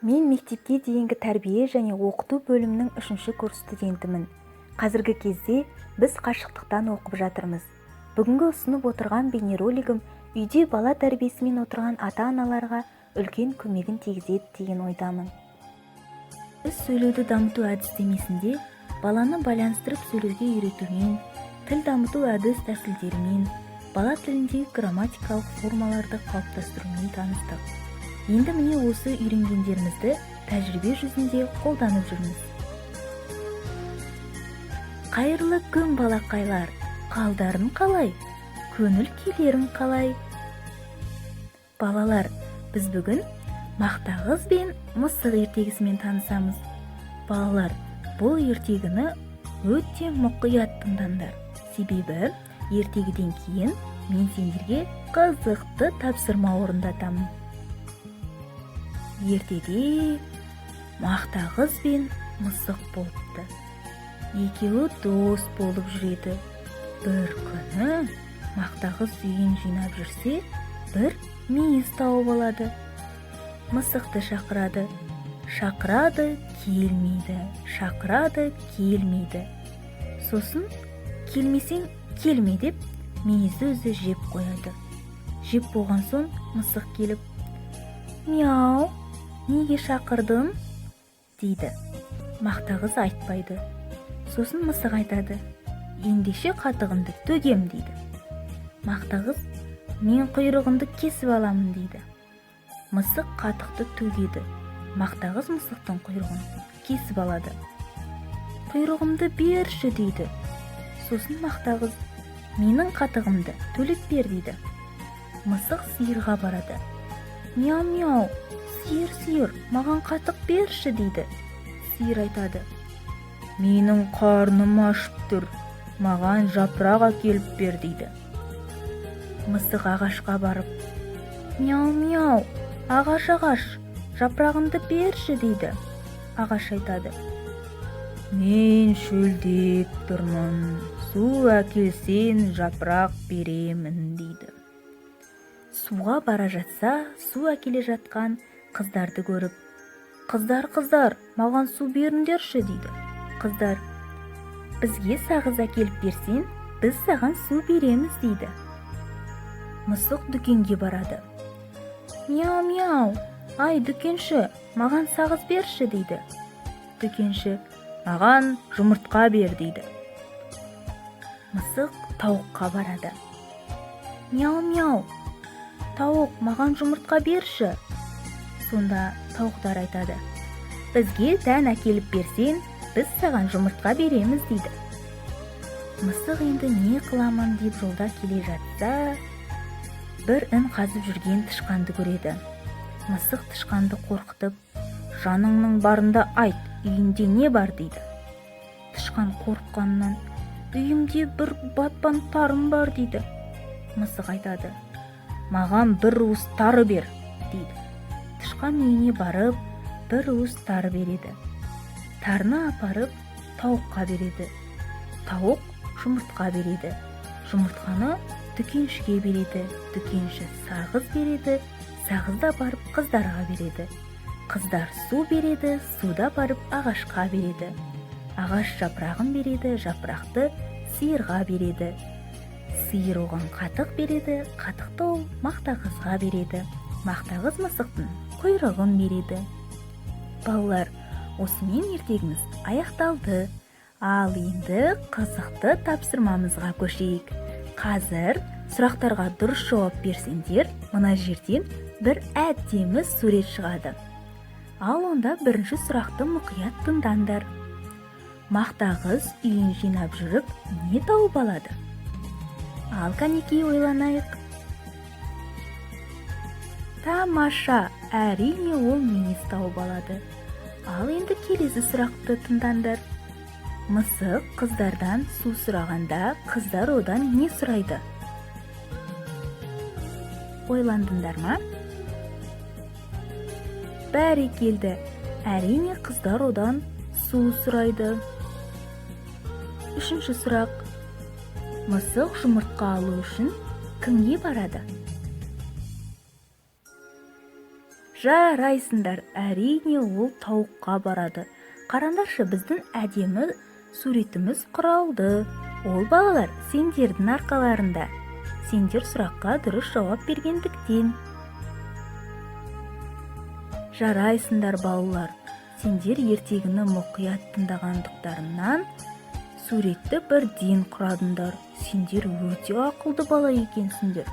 Мен мектепке дейінгі тәрбие және оқыту бөлімінің 3-ші курс студентімін. Қазіргі кезде біз қашықтықтан оқып жатырмыз. Бүгінгі ұсынып отырған бейнеролигім үйде бала тәрбиесімен отырған ата-аналарға үлкен көмегін тигізеді деген ойдамын. Біз сөйлеуді дамыту әдістемесінде баланы байланыстырып сөйлеуге үйретумен, тіл дамыту әдіс-тәсілдерімен, бала тіліндегі грамматикалық формаларды қалыптастырумен таныстық. Енді міне осы үйренгендерімізді тәжірибе жүзінде қолданып жүрміз. Қайырлы күн балақайлар, қалдарың қалай? Көңіл күйлерің қалай? Балалар, біз бүгін мақтағыз бен мысық ертегісімен танысамыз. Балалар, бұл ертегіні өте мұқият тыңдаңдар. Себебі ертегіден кейін мен сендерге қызықты тапсырма орындатамын. Ертеде мақтағыз бен мысық болыпты. Екеуі дос болып жүреді. Бір күні мақтағыз үйін жинап жүрсе, бір мүйіз тауып алады. Мысықты шақырады. Шақырады, келмейді. Шақырады, келмейді. Сосын келмесең келме деп мүйізді өзі жеп қояды. Жеп болған соң мысық келіп, «Мяу, неге шақырдың?» дейді. Мақтағыз айтпайды. Сосын мысық айтады, «Ендеше қатығымды төгем» дейді. Мақтағыз, «Мен құйрығымды кесіп аламын» дейді. Мысық қатықты төгеді. Мақтағыз мысықтың құйрығын кесіп алады. «Құйрығымды берші» дейді. Сосын мақтағыз, «Менің қатығымды төлеп бер» дейді. Мысық сиырға барады. «Мяу-мяу, сиыр, маған қатық берші» дейді. Сиыр айтады, «Менің қарным ашып тұр, маған жапырақ әкеліп бер» дейді. Мысық ағашқа барып, «Мяу-мяу, ағаш, жапырағымды берші» дейді. Ағаш айтады, «Мен шөлдеп тұрмын, су әкелсең жапырақ беремін» дейді. Суға бара жатса, су әкеле жатқан қыздарды көріп, «Қыздар, маған су беріңдерші» дейді. Қыздар, «Бізге сағыз әкеліп берсең, біз саған су береміз» дейді. Мысық дүкенге барады. «Мяу-мяу, ай дүкенші, маған сағыз берші» дейді. Дүкенші, «Маған жұмыртқа бер» дейді. Мысық тауыққа барады. «Мяу-мяу, тауық, маған жұмыртқа берші». Сонда тауықтар айтады, «Бізге дән әкеліп берсең, біз саған жұмыртқа береміз» дейді. Мысық енді не қыламын деп жолда келе жатса, бір үн қазып жүрген тышқанды көреді. Мысық тышқанды қорқытып, «Жаныңның барында айт, үйінде не бар» дейді. Тышқан қорыққаннан, «Үйімде бір батпан тарым бар» дейді. Мысық айтады, «Маған бір уыс тары бер» дейді. Тышқан үйіне барып, бір уыс тары береді. Тарыны апарып тауыққа береді. Тауық жұмыртқа береді. Жұмыртқаны дүкеншіге береді. Дүкенші сағыз береді. Сағызда барып қыздарға береді. Қыздар су береді. Суда барып ағашқа береді. Ағаш жапырағын береді. Жапырақты сиырға береді. Сиыр оған қатық береді. Қатықты ол мақтағызға береді. Мақтағыз мысықтың құйрығын береді. Балалар, осымен ертегіміз аяқталды. Ал енді қызықты тапсырмамызға көшейік. Қазір сұрақтарға дұрыс жауап берсеңдер, мына жерден бір әдемі сурет шығады. Ал онда бірінші сұрақты мұқият тыңдаңдар. Мақтағыз үйін жинап жүріп, не тауып алады? Ал кәнекей ойланайық. Тамаша, әрине ол мүйіз тауып алады. Ал енді келесі сұрақты тыңдаңдар. Мысық қыздардан су сұрағанда, қыздар одан не сұрайды? Ойландыңдар ма? Бәрекелді, әрине қыздар одан су сұрайды. Үшінші сұрақ. Мысық жұмыртқа алу үшін кімге барады? Жарайсыңдар, әрине ол тауыққа барады. Қараңдаршы, біздің әдемі суретіміз құралды. Ол балалар сендердің арқаларында. Сендер сұраққа дұрыс жауап бергендіктен. Жарайсыңдар балалар, сендер ертегіні мұқият тыңдағандықтарынан суретті бірден құрадыңдар. Сендер өте ақылды бала екенсіңдер.